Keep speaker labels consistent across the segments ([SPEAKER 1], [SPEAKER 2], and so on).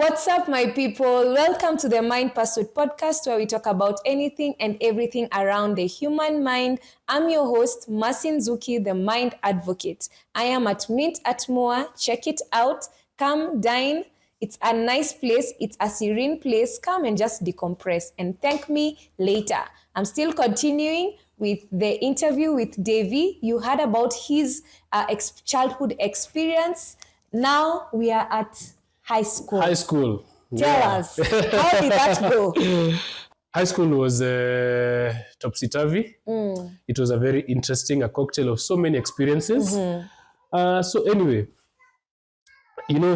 [SPEAKER 1] What's up, my people? Welcome to the Mind Pursuit podcast, where we talk about anything and everything around the human mind. I'm your host, Masin Zuki, the Mind Advocate. I am at Mint at Moa. Check it out. Come dine. It's a nice place. It's a serene place. Come and just decompress and thank me later. I'm still continuing with the interview with Davey. You heard about his childhood experience. Now we are at high school. Tell us, how did that go?
[SPEAKER 2] High school was topsy-turvy. It was a very interesting, a cocktail of so many experiences. So anyway,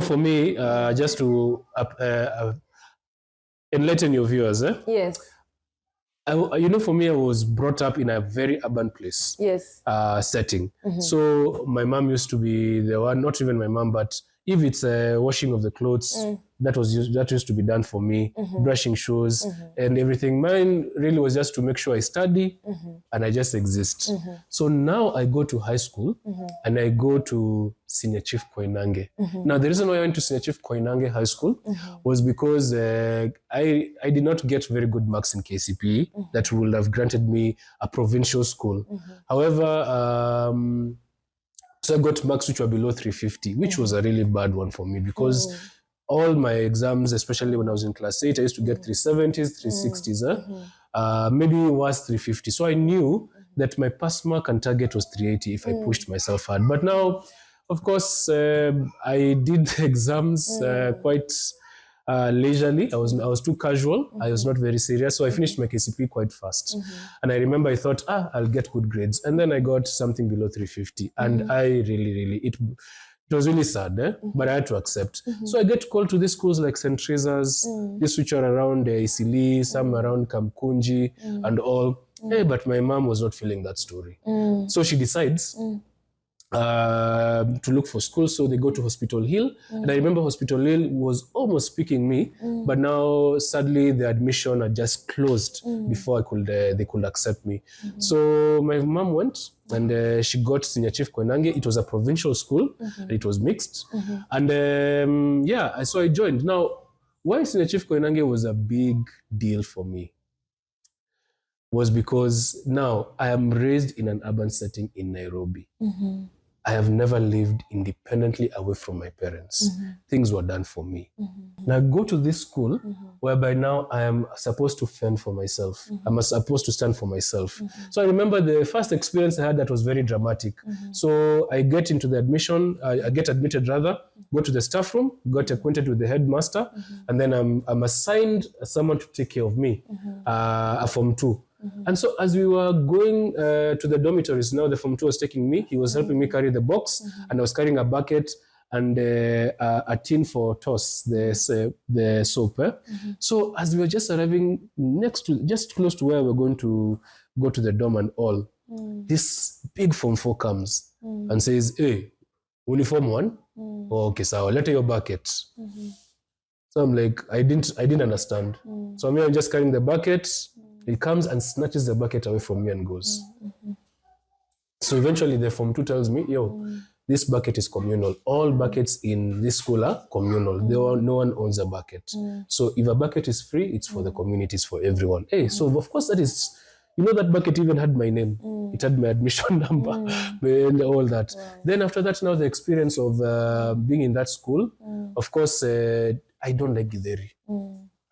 [SPEAKER 2] for me, just to enlighten your viewers.
[SPEAKER 1] Yes.
[SPEAKER 2] For me, I was brought up in a very urban place.
[SPEAKER 1] Yes.
[SPEAKER 2] Setting. So my mom used to be the one, not even my mom, but if it's washing of the clothes, that used to be done for me, brushing shoes and everything. Mine really was just to make sure I study and I just exist. So now I go to high school and I go to Senior Chief Koinange. Now the reason why I went to Senior Chief Koinange High School was because I did not get very good marks in KCPE that would have granted me a provincial school. However, so I got marks which were below 350, which was a really bad one for me because all my exams, especially when I was in class 8, I used to get 370s, 360s, maybe it was 350. So I knew that my pass mark and target was 380 if I pushed myself hard. But now, of course, I did the exams quite leisurely. I was too casual. I was not very serious. So I finished my KCP quite fast. And I remember I thought, I'll get good grades. And then I got something below 350. And I really, it was really sad, but I had to accept. So I get called to these schools like St. Teresa's, these which are around Isili, some around Kamkunji and all. Hey, but my mom was not feeling that story. So she decides to look for school, so they go to Hospital Hill. And I remember Hospital Hill was almost picking me, but now sadly the admission had just closed before they could accept me. So my mom went and she got Senior Chief Koinange. It was a provincial school and it was mixed. And so I joined. Now, why Senior Chief Koinange was a big deal for me was because now I am raised in an urban setting in Nairobi. I have never lived independently away from my parents. Things were done for me. Now I go to this school whereby now I am supposed to fend for myself. I'm supposed to stand for myself. So I remember the first experience I had that was very dramatic. So I get into the admission, I get admitted rather, go to the staff room, got acquainted with the headmaster, and then I'm assigned someone to take care of me, a Form 2. And so as we were going to the dormitories, now the Form 2 was taking me. He was helping me carry the box, and I was carrying a bucket and a tin for toss, the soap. So as we were just arriving just close to where we were going to go to the dorm and all, this big Form 4 comes and says, "Hey, uniform 1? Oh, okay, so I'll let your bucket." So I'm like, I didn't understand. So I'm just carrying the bucket. He comes and snatches the bucket away from me and goes. So eventually the Form 2 tells me, this bucket is communal. All buckets in this school are communal. No one owns a bucket. So if a bucket is free, it's for the community, it's for everyone. Hey, so of course that is, that bucket even had my name. It had my admission number and all that. Then after that, now the experience of being in that school, of course, I don't like Githeri.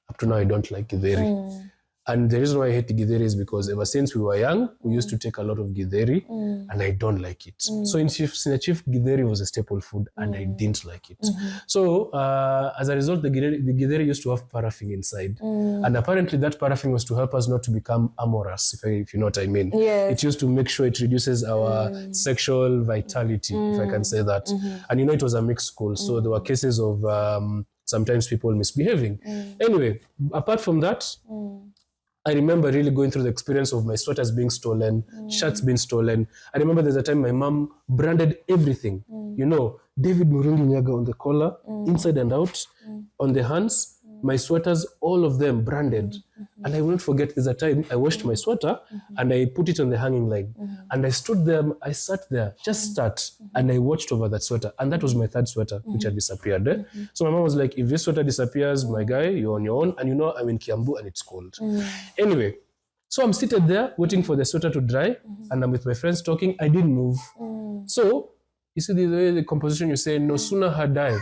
[SPEAKER 2] Up to now, I don't like Githeri. And the reason why I hate Githeri is because ever since we were young, we used to take a lot of Githeri, and I don't like it. So in Senior Chief, Githeri was a staple food, and I didn't like it. So as a result, the Githeri used to have paraffin inside. And apparently that paraffin was to help us not to become amorous, if you know what I mean.
[SPEAKER 1] Yes.
[SPEAKER 2] It used to make sure it reduces our sexual vitality, if I can say that. And it was a mixed school, so there were cases of sometimes people misbehaving. Anyway, apart from that, I remember really going through the experience of my sweaters being stolen, shirts being stolen. I remember there's a time my mom branded everything. David Murungi Nyaga on the collar, inside and out, on the hands, my sweaters, all of them branded. And I will not forget, there's a time I washed my sweater and I put it on the hanging line. And I stood there, I sat there, and I watched over that sweater. And that was my third sweater, which had disappeared. So my mom was like, if this sweater disappears, my guy, you're on your own. And I'm in Kiambu and it's cold. Anyway, so I'm seated there waiting for the sweater to dry, and I'm with my friends talking. I didn't move. So you see the composition, you say, no sooner had I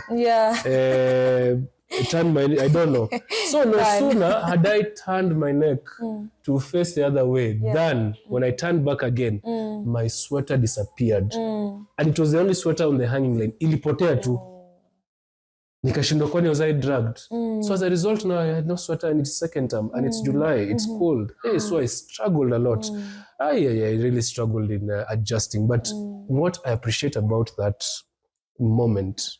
[SPEAKER 2] turned my, I don't know. So no sooner had I turned my neck to face the other way than when I turned back again, my sweater disappeared. And it was the only sweater on the hanging line. Ilipotea tu. Nikashindwa kwani was I drugged. So as a result now I had no sweater and it's second term and it's July, it's cold. Hey, so I struggled a lot. I really struggled in adjusting. But what I appreciate about that moment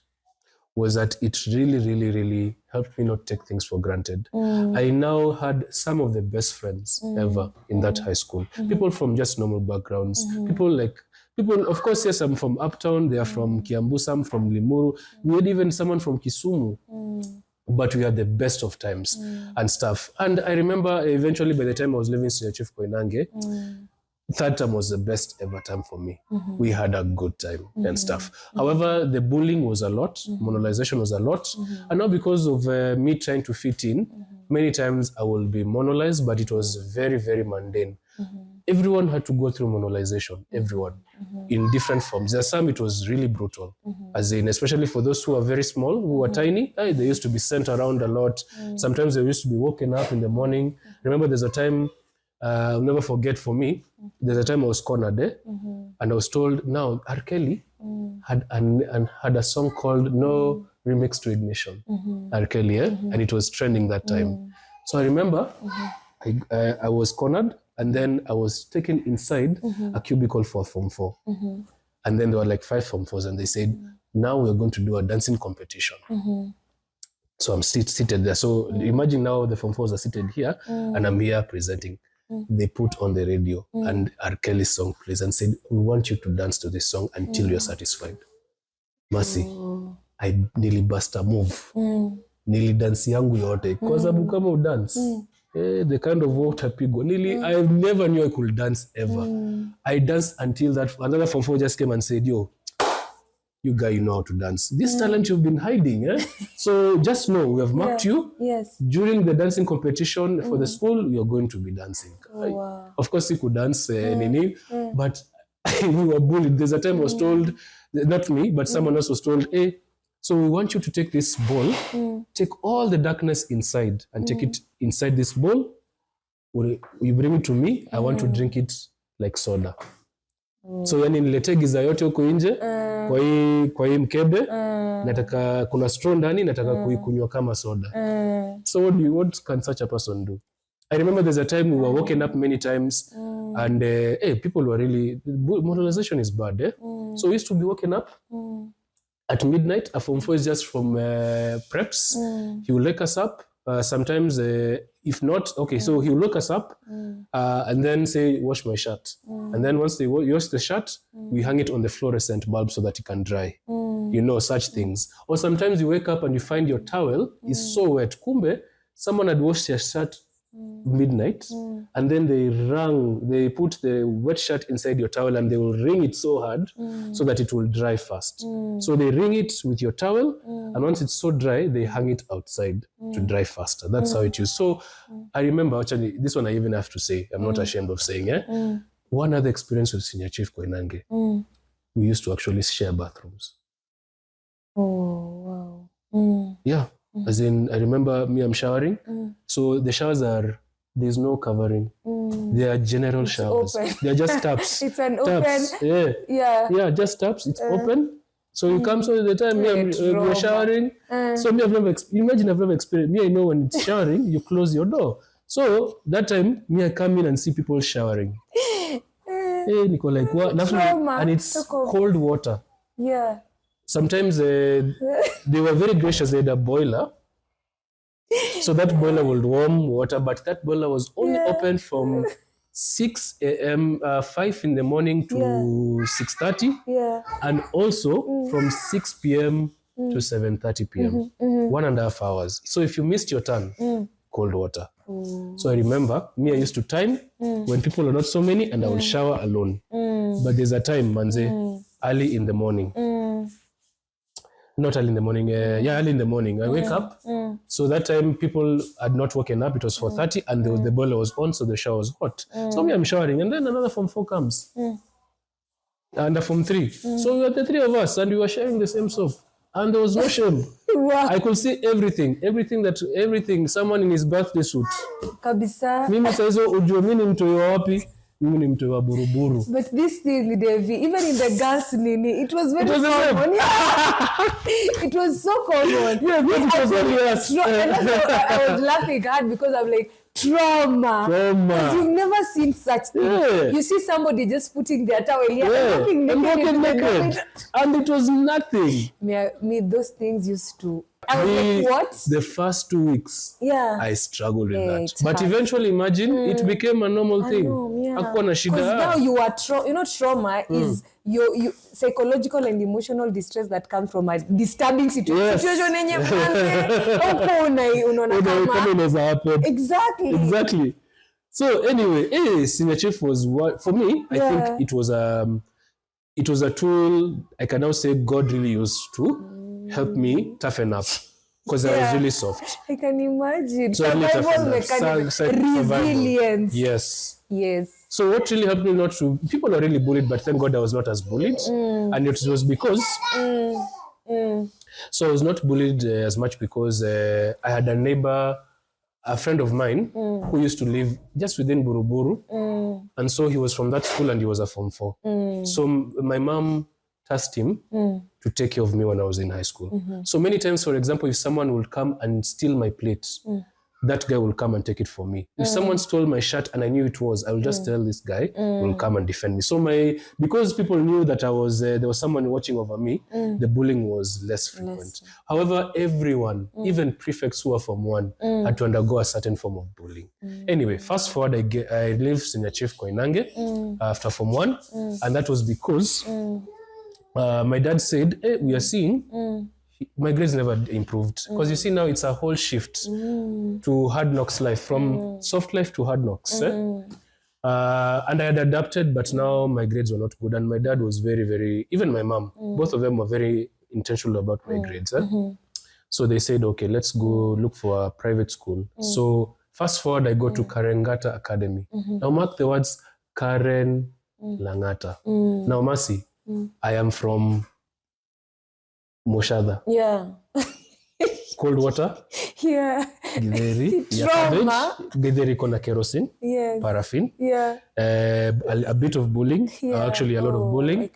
[SPEAKER 2] was that it really, really, really helped me not take things for granted. I now had some of the best friends ever in that high school. People from just normal backgrounds. People, of course, yes, I'm from Uptown. They are from Kiambu, some from Limuru. We had even someone from Kisumu. But we had the best of times and stuff. And I remember eventually by the time I was living in Senior Chief Koinange, third term was the best ever time for me. We had a good time and stuff. However, the bullying was a lot. Monolization was a lot. And not because of me trying to fit in. Many times I will be monolized, but it was very, very mundane. Everyone had to go through monolization, everyone, in different forms. There are some, it was really brutal, as in, especially for those who are very small, who were tiny, they used to be sent around a lot. Sometimes they used to be woken up in the morning. Remember, there's a time, I'll never forget for me, there's a time I was cornered, and I was told, now, R. Kelly had a song called No Remix to Ignition, R. Kelly, and it was trending that time. So I remember, I was cornered, and then I was taken inside a cubicle for Form 4. And then there were like 5 Form 4s, and they said, now we're going to do a dancing competition. So I'm seated there. So imagine now the Form 4s are seated here, and I'm here presenting. They put on the radio, and R. Kelly's song plays, and said, we want you to dance to this song until you're satisfied. Mercy, I nearly bust a move. Nearly dance yangu yote. Kwa sababu kama udance, the kind of water pigo. I never knew I could dance ever. I danced until that another Form 4 just came and said, yo, you guy, you know how to dance. This talent you've been hiding. So just know, we have marked you.
[SPEAKER 1] Yes.
[SPEAKER 2] During the dancing competition for the school, you're going to be dancing.
[SPEAKER 1] Wow.
[SPEAKER 2] Of course, you could dance, but we were bullied. There's a time I was told, not me, but someone else was told, hey, so we want you to take this ball, take all the darkness inside and take it inside this bowl. You bring it to me, I want to drink it like soda. So yani nilete giza yote huko nje kwa hii mkebe, nataka kuna straw ndani, nataka kuikunywa kama soda. So what can such a person do? I remember there's a time we were woken up many times and people were really, moralization is bad. So we used to be woken up at midnight. A Form 4 is just from preps. He will wake us up. Sometimes, if not, okay, so he will look us up and then say, wash my shirt. And then once they wash the shirt, we hang it on the fluorescent bulb so that it can dry. You know, such things. Or sometimes you wake up and you find your towel is so wet. Kumbe, someone had washed their shirt midnight and then they put the wet shirt inside your towel and they will wring it so hard so that it will dry fast. So they wring it with your towel and once it's so dry, they hang it outside to dry faster. That's how it is. So I remember, actually, this one I even have to say, I'm not ashamed of saying, one other experience with Senior Chief Koinange, we used to actually share bathrooms.
[SPEAKER 1] Oh, wow.
[SPEAKER 2] Yeah. As in, I remember I'm showering. So the showers there's no covering. They are general showers. Open. They're just taps.
[SPEAKER 1] It's an
[SPEAKER 2] taps.
[SPEAKER 1] open.
[SPEAKER 2] Yeah, just taps. It's open. So you come, so the time you're showering. So I've never experienced. Me, I know when it's showering, you close your door. So that time, I come in and see people showering. Nico, like what? And it's cold water.
[SPEAKER 1] Yeah.
[SPEAKER 2] Sometimes they were very gracious. They had a boiler. So that boiler would warm water, but that boiler was only open from 6 a.m., 5 in the morning to 6:30. And also from 6 p.m. to 7:30 p.m. 1.5 hours. So if you missed your turn, cold water. So I remember, me, I used to time when people are not so many, and I will shower alone. But there's a time, manze, early in the morning. Not early in the morning, early in the morning. I wake up. So that time, people had not woken up. It was 4:30, and the boiler was on, so the shower was hot. So me, I'm showering, and then another Form 4 comes. And a Form 3. So we were the three of us, and we were sharing the same soap. And there was no shame.
[SPEAKER 1] Wow.
[SPEAKER 2] I could see everything. Someone in his birthday suit.
[SPEAKER 1] Kabisa.
[SPEAKER 2] Mimi saizo ujue mimi ni mtoi wa wapi? Mimi ni mtoi wa Buruburu.
[SPEAKER 1] But this thing, Devi, even in the girls' nini, it was very common. It was so common.
[SPEAKER 2] Yeah, but it was obvious.
[SPEAKER 1] And that's why I was laughing hard, because I'm like, trauma. Because you've never seen such thing.
[SPEAKER 2] Yeah.
[SPEAKER 1] You see somebody just putting their towel here
[SPEAKER 2] and walking naked. And it was nothing.
[SPEAKER 1] Me, those things used to... I was like, what?
[SPEAKER 2] The first 2 weeks, I struggled with that. But
[SPEAKER 1] hard.
[SPEAKER 2] Eventually, imagine, it became a normal thing.
[SPEAKER 1] Because now you are trauma is your psychological and emotional distress that comes from a disturbing situation. Exactly.
[SPEAKER 2] So anyway, Senior Chief was what for me. I think it was a tool I can now say God really used to help me toughen up, because I was really soft.
[SPEAKER 1] I can imagine.
[SPEAKER 2] So
[SPEAKER 1] survival mechanism, resilience. Yes.
[SPEAKER 2] So what really helped me not to... People are really bullied, but thank God I was not as bullied. And it was because... So I was not bullied as much because I had a neighbor, a friend of mine, who used to live just within Buruburu. And so he was from that school, and he was a Form 4. So my mom tasked him to take care of me when I was in high school. So many times, for example, if someone will come and steal my plate, that guy will come and take it for me. If someone stole my shirt and I knew it was, I will just tell this guy, will come and defend me. So because people knew that I was there was someone watching over me, the bullying was less frequent. However, everyone, even prefects who are Form 1, had to undergo a certain form of bullying. Anyway, fast forward, I lived Senior Chief Koinange after Form 1, and that was because my dad said, hey, we are seeing my grades never improved. Because you see now it's a whole shift to hard knocks life, from soft life to hard knocks. And I had adapted, but now my grades were not good. And my dad was very, very, even my mom, both of them were very intentional about my grades. So they said, okay, let's go look for a private school. So fast forward, I go to Karengata Academy. Now mark the words, Karen Langata. Now Mercy, I am from Moshadha. Cold water. Githeri.
[SPEAKER 1] Trauma.
[SPEAKER 2] Githeri kona kerosene. Paraffin. A bit of bullying. Actually, a lot of bullying.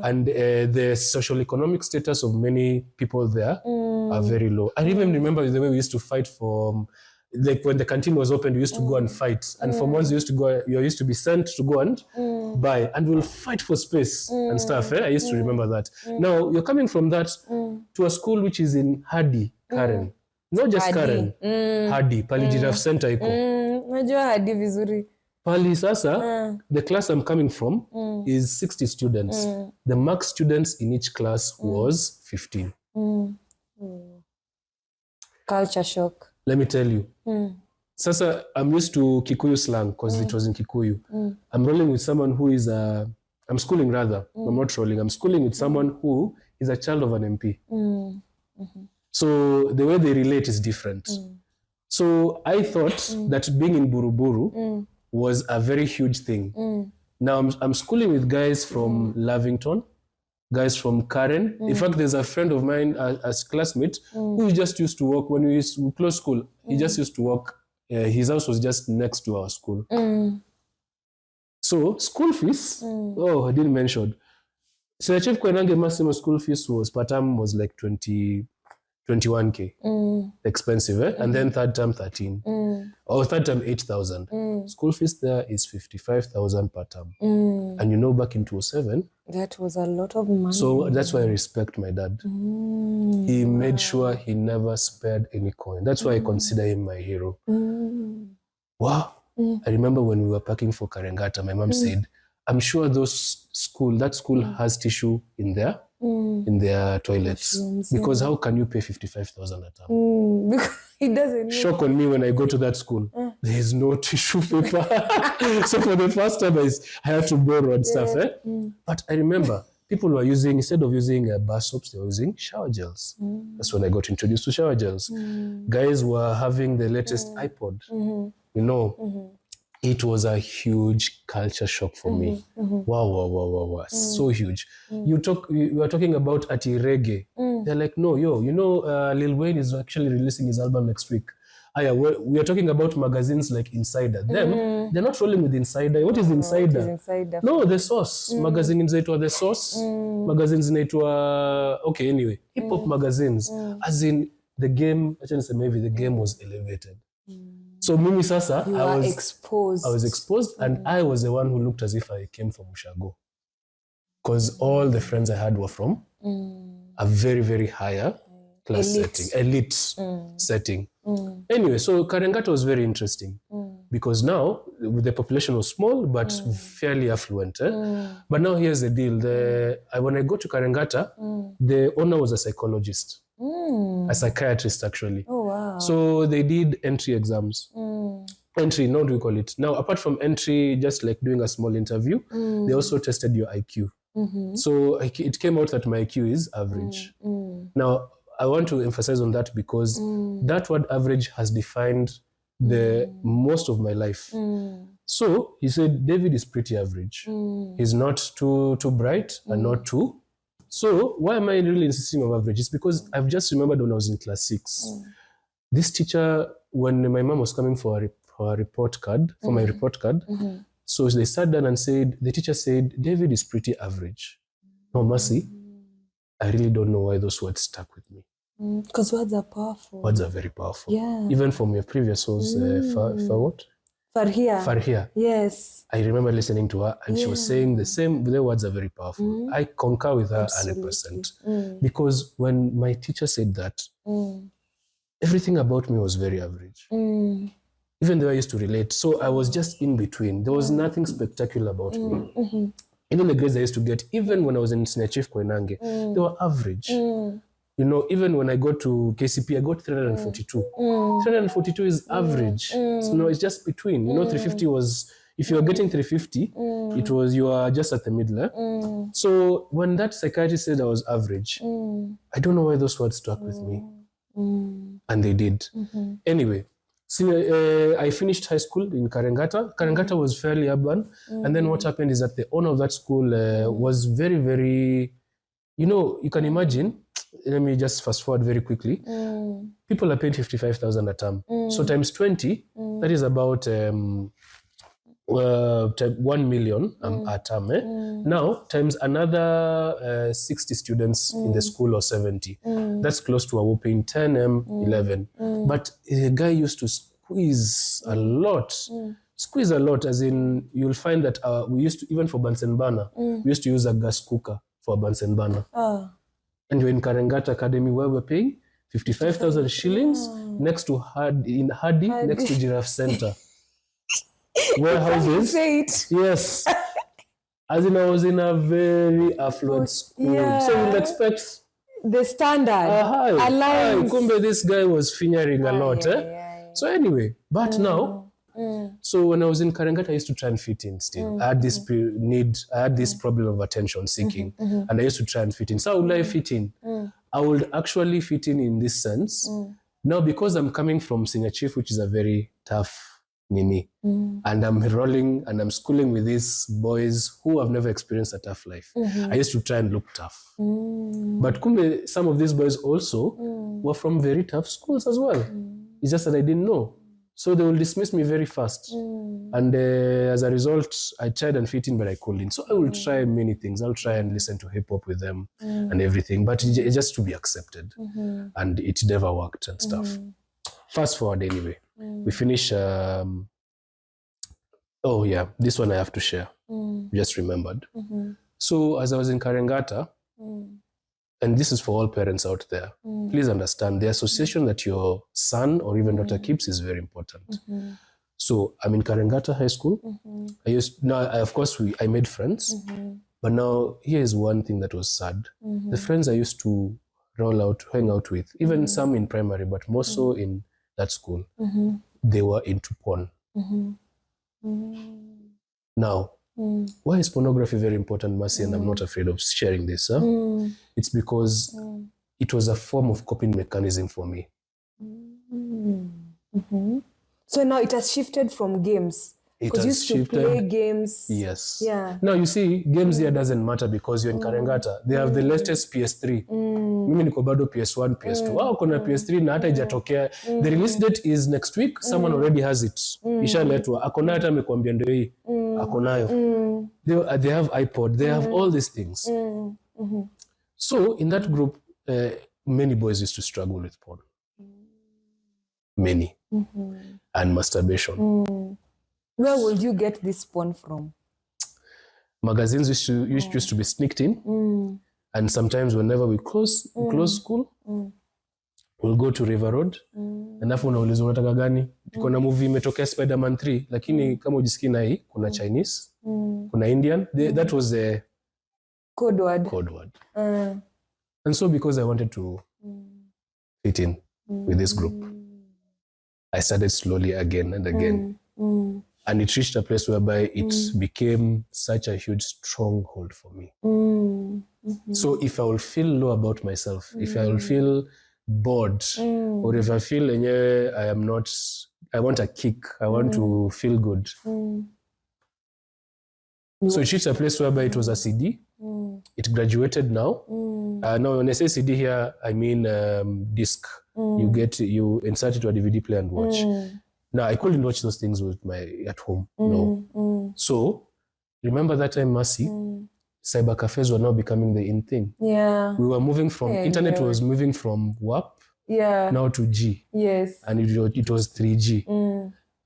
[SPEAKER 2] And the social economic status of many people there are very low. I even remember the way we used to fight for... Like when the canteen was open, we used to go and fight. And from once you used to be sent to go and buy, and we'll fight for space and stuff. I used to remember that. Now you're coming from that to a school which is in Hadi, Karen. Not just Karen. Hadi, Pali Giraffe Center iko.
[SPEAKER 1] Najua Hadi vizuri.
[SPEAKER 2] Pali sasa, the class I'm coming from is 60 students. The max students in each class was 15.
[SPEAKER 1] Culture shock.
[SPEAKER 2] Let me tell you. Sasa, I'm used to Kikuyu slang because it was in Kikuyu. I'm rolling with someone who is I'm schooling rather. I'm not rolling. I'm schooling with someone who is a child of an MP. So the way they relate is different. So I thought that being in Buruburu was a very huge thing. Now I'm schooling with guys from Lavington, guys from Karen. In fact, there's a friend of mine, a classmate, who just used to walk when we closed school. He just used to walk. His house was just next to our school. So school fees, I didn't mention. So Chief Koinange maximum school fees was per term was like 21K. Expensive, eh? And then third term 13. Or third term 8,000. School fees there is 55,000 per term. And you know, back in 2007,
[SPEAKER 1] that was a lot of money.
[SPEAKER 2] So that's why I respect my dad. He made sure he never spared any coin. That's why I consider him my hero. Wow. I remember when we were packing for Karengata, my mom said, I'm sure that school has tissue in there. in their toilets.
[SPEAKER 1] Washrooms,
[SPEAKER 2] Because how can you pay 55,000 a term?
[SPEAKER 1] Because it doesn't.
[SPEAKER 2] Shock on me when I go to that school. There is no tissue paper. So for the first time, I had to borrow and stuff. But I remember people were using, instead of using bar soaps, they were using shower gels. That's when I got introduced to shower gels. Guys were having the latest iPod. You know, it was a huge culture shock for me. Wow. So huge. You were talking about ati reggae. They're like, no, you know, Lil Wayne is actually releasing his album next week. We are talking about magazines like Insider. Them, they're not rolling with Insider. What is Insider?
[SPEAKER 1] What is Insider?
[SPEAKER 2] No, The Source. Magazine inaitwa The Source. Magazines inaitwa, okay, anyway, hip-hop magazines. As in, the game, the game was elevated. So mimi sasa, I was exposed and I was the one who looked as if I came from Ushago. Because all the friends I had were from a very, very higher class setting, elite setting. Anyway, so Karengata was very interesting because now the population was small but fairly affluent. But now here's the deal. When I go to Karengata, the owner was a psychologist. A psychiatrist, actually.
[SPEAKER 1] Oh, wow.
[SPEAKER 2] So they did entry exams. Entry, how do we call it? Now, apart from entry, just like doing a small interview, they also tested your IQ. So it came out that my IQ is average. Now, I want to emphasize on that because that word average has defined the most of my life. So he said, David is pretty average. He's not too bright and not too. So why am I really insisting on average? It's because I've just remembered when I was in class 6. This teacher, when my mom was coming for my report card, so they sat down and the teacher said, David is pretty average. No, Mercy, I really don't know why those words stuck with me.
[SPEAKER 1] Because words are powerful.
[SPEAKER 2] Words are very powerful.
[SPEAKER 1] Yeah.
[SPEAKER 2] Even from your previous was what? Farhia.
[SPEAKER 1] Yes.
[SPEAKER 2] I remember listening to her and she was saying the words are very powerful. I concur with her 100%. Because when my teacher said that, everything about me was very average. Even though I used to relate. So I was just in between. There was nothing spectacular about me. Even the grades I used to get, even when I was in Senior Chief Koinange, they were average. You know, even when I got to KCP, I got 342. 342 is average. So no, it's just between. You know, 350 was, if you were getting 350, it was, you are just at the middle. So when that psychiatrist said I was average, I don't know why those words stuck with me. And they did. Anyway, I finished high school in Karengata. Karengata was fairly urban. And then what happened is that the owner of that school was very, very, you know, you can imagine, let me just fast forward very quickly. People are paying 55,000 a term. So times 20, that is about 1 million a term. Now, times another 60 students in the school or 70. That's close to a whopping 10 11. But the guy used to squeeze a lot. Squeeze a lot, as in, you'll find that we used to, even for Bunsen burner, we used to use a gas cooker for a Bunsen burner. And you're in Karengata Academy where we're paying 55,000 shillings next to Hardy, next to Giraffe Center. Warehouses. Yes. As in, I was in a very affluent school. So you'll expect
[SPEAKER 1] the standard.
[SPEAKER 2] Kumbe, this guy was fingering a lot. So anyway, but now, so when I was in Karengata, I used to try and fit in still. I had this this problem of attention seeking, and I used to try and fit in. So how would I fit in? I would actually fit in this sense. Now, because I'm coming from Senior Chief, which is a very tough nini, and I'm rolling and I'm schooling with these boys who have never experienced a tough life. I used to try and look tough. But kumbe, some of these boys also were from very tough schools as well. It's just that I didn't know. So they will dismiss me very fast. And as a result, I tried and fit in, but I couldn't. So I will try many things. I'll try and listen to hip hop with them and everything, but it's just to be accepted. And it never worked and stuff. Fast forward anyway. We finish, oh yeah, this one I have to share. Just remembered. So as I was in Karengata, and this is for all parents out there, please understand the association that your son or even daughter keeps is very important. So I'm in Karengata High School. Of course, I made friends. But now, here is one thing that was sad. The friends I used to hang out with, even some in primary, but more so in that school, they were into porn. Now, why is pornography very important, Mercy? And I'm not afraid of sharing this. It's because it was a form of coping mechanism for me.
[SPEAKER 1] So now it has shifted from games. Because you used to play games.
[SPEAKER 2] Yes.
[SPEAKER 1] Yeah.
[SPEAKER 2] Now you see, games here doesn't matter because you're in Karengata. They have the latest PS3. Mimi niko bado PS1, PS2. Wao kuna PS3 na hata ijatokea. The release date is next week. Someone already has it. Ishaletwa. Akona hata amekwambia ndio hii. Akonayo. They have iPod. They have all these things. So in that group, many boys used to struggle with porn. Many. And masturbation.
[SPEAKER 1] Where would you get this porn from?
[SPEAKER 2] Magazines used to be sneaked in. And sometimes whenever we close school, we'll go to River Road. And afu unauliza unataka gani? Kuna movie imetokea Spider-Man 3, lakini kama ujisikii na hii, kuna Chinese, kuna Indian. That was the
[SPEAKER 1] code word.
[SPEAKER 2] And so because I wanted to fit in with this group, I started slowly again and again. And it reached a place whereby it became such a huge stronghold for me. So if I will feel low about myself, if I will feel bored, or if I feel I want a kick, I want to feel good. So it reached a place whereby it was a CD. It graduated now. Now when I say CD here, I mean disc. You insert it to a DVD player and watch. Now, I couldn't watch those things at home. No. So, remember that time, Mercy? Cyber cafes were now becoming the in thing.
[SPEAKER 1] Yeah.
[SPEAKER 2] We were moving from, internet was moving from WAP now to G.
[SPEAKER 1] Yes.
[SPEAKER 2] And it was 3G.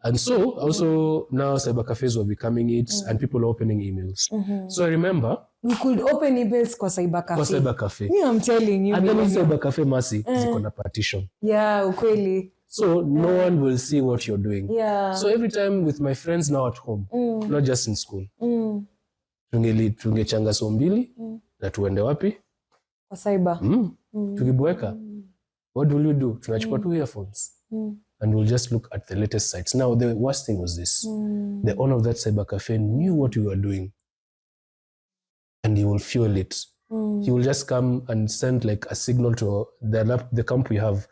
[SPEAKER 2] And so, also, now cyber cafes were becoming it, and people were opening emails. So I remember...
[SPEAKER 1] We could open emails kwa cyber cafe.
[SPEAKER 2] Kwa cyber cafe.
[SPEAKER 1] Yeah, I'm telling you.
[SPEAKER 2] And then cyber cafe, Mercy, ziko na partition.
[SPEAKER 1] Yeah, ukweli.
[SPEAKER 2] So no one will see what you're doing.
[SPEAKER 1] Yeah.
[SPEAKER 2] So every time with my friends now at home, not just in school, tungechanga saa mbili na tuende wapi?
[SPEAKER 1] Kwa cyber.
[SPEAKER 2] Tukiboeka. What will you do? Tunachukua two earphones. And we'll just look at the latest sites. Now, the worst thing was this. The owner of that cyber cafe knew what we were doing. And he will fuel it. He will just come and send like a signal to the camp we have.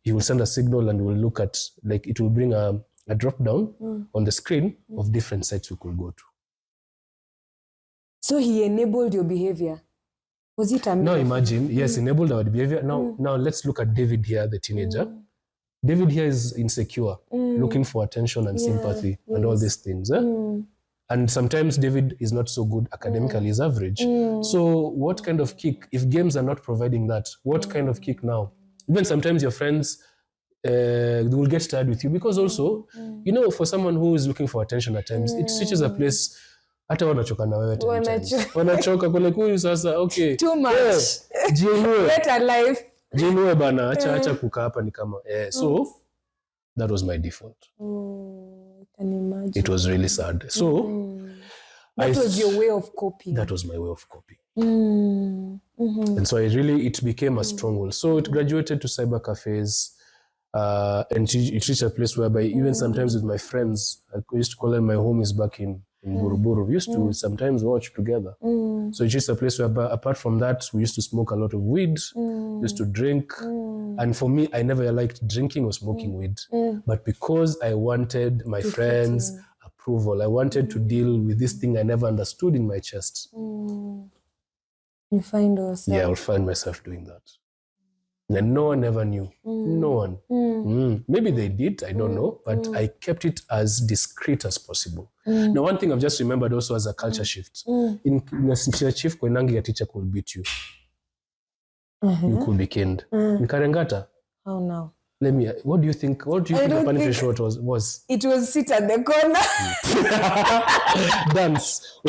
[SPEAKER 2] He will send a signal and we'll look at, like it will bring a drop down on the screen of different sites we could go to.
[SPEAKER 1] So he enabled your behavior? Was it a
[SPEAKER 2] Now imagine, yes, enabled our behavior. Now let's look at David here, the teenager. David here is insecure, looking for attention and sympathy and all these things. And sometimes David is not so good academically, he's average. So what kind of kick, if games are not providing that, what kind of kick now? Even sometimes your friends will get tired with you because also, you know, for someone who is looking for attention at times, it reaches a place, hata wanachoka na wewe times. Wanachoka kule kuyu sasa, okay.
[SPEAKER 1] Too much.
[SPEAKER 2] Jinue.
[SPEAKER 1] Better life.
[SPEAKER 2] Jinue bana, acha kukaa hapa ni kama. So, that was my default.
[SPEAKER 1] I can imagine.
[SPEAKER 2] It was really sad. So,
[SPEAKER 1] that was your way of coping.
[SPEAKER 2] That was my way of coping. And so it became a stronghold. So it graduated to cyber cafes, and it reached a place whereby even sometimes with my friends, I used to call them my homies back in Buruburu. We used to sometimes watch together. So it reached a place where apart from that, we used to smoke a lot of weed, used to drink. And for me, I never liked drinking or smoking weed. But because I wanted my friends' approval, I wanted to deal with this thing I never understood in my chest.
[SPEAKER 1] You find yourself?
[SPEAKER 2] Yeah, I'll find myself doing that. And no one ever knew. No one. Maybe they did, I don't know. But I kept it as discreet as possible. Now, one thing I've just remembered also as a culture shift. In a shift, when a teacher could beat you, you could be caned. In Karengata.
[SPEAKER 1] How now?
[SPEAKER 2] What do you think the punishment was?
[SPEAKER 1] It was sit at the corner.
[SPEAKER 2] Dance.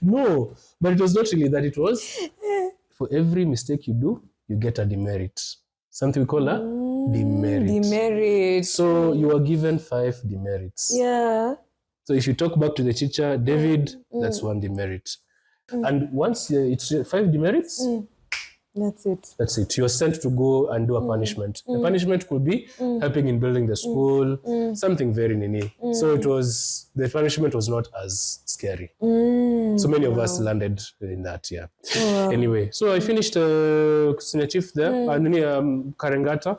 [SPEAKER 2] No, but it was not really that. It was for every mistake you do, you get a demerit. Something we call a demerit.
[SPEAKER 1] Demerit.
[SPEAKER 2] So you are given 5 demerits.
[SPEAKER 1] Yeah.
[SPEAKER 2] So if you talk back to the teacher, David, that's one demerit. And once it's 5 demerits,
[SPEAKER 1] That's it.
[SPEAKER 2] that's it. You're sent to go and do a punishment. The punishment could be helping in building the school, something very nini. So the punishment was not as scary. So many of us landed in that, yeah. Anyway, so I finished senior chief there, Karengata.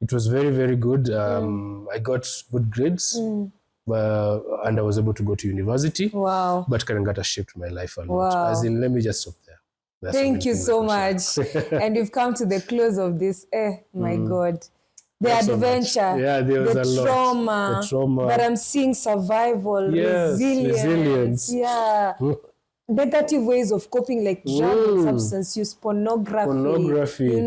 [SPEAKER 2] It was very, very good. I got good grades. And I was able to go to university.
[SPEAKER 1] Wow.
[SPEAKER 2] But Karengata shaped my life a lot.
[SPEAKER 1] Wow.
[SPEAKER 2] As in, let me just stop there. That's
[SPEAKER 1] Thank you so much. And we've come to the close of this. My God. The adventure,
[SPEAKER 2] so yeah, there was
[SPEAKER 1] the trauma, but I'm seeing survival,
[SPEAKER 2] yes, resilience.
[SPEAKER 1] Yeah. Negative ways of coping, like drug, substance use, pornography,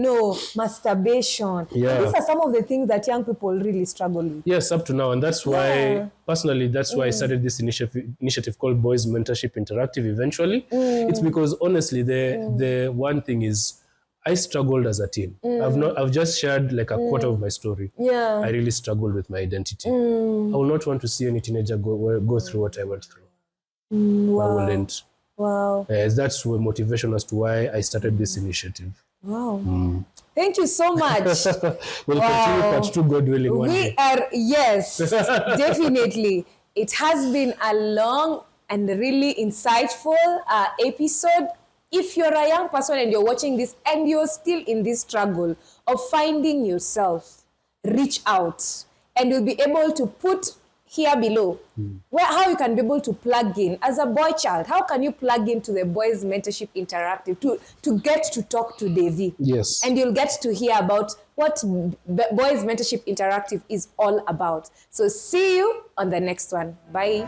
[SPEAKER 1] masturbation.
[SPEAKER 2] Yeah.
[SPEAKER 1] These are some of the things that young people really struggle with.
[SPEAKER 2] Yes, up to now. And that's why, personally, that's why I started this initiative called Boys Mentorship Interactive eventually. It's because, honestly, the one thing is, I struggled as a teen. I've just shared like a quarter of my story.
[SPEAKER 1] Yeah.
[SPEAKER 2] I really struggled with my identity. I will not want to see any teenager go through what I went through.
[SPEAKER 1] Wow.
[SPEAKER 2] I wouldn't.
[SPEAKER 1] Wow.
[SPEAKER 2] That's the motivation as to why I started this initiative.
[SPEAKER 1] Wow. Thank you so much.
[SPEAKER 2] We'll continue part 2, God willing, one day.
[SPEAKER 1] Yes, definitely. It has been a long and really insightful episode. If you're a young person and you're watching this and you're still in this struggle of finding yourself, reach out, and you'll be able to put here below how you can be able to plug in as a boy child. How can you plug into the Boys Mentorship Interactive to get to talk to Davy?
[SPEAKER 2] Yes.
[SPEAKER 1] And you'll get to hear about what Boys Mentorship Interactive is all about. So see you on the next one. Bye.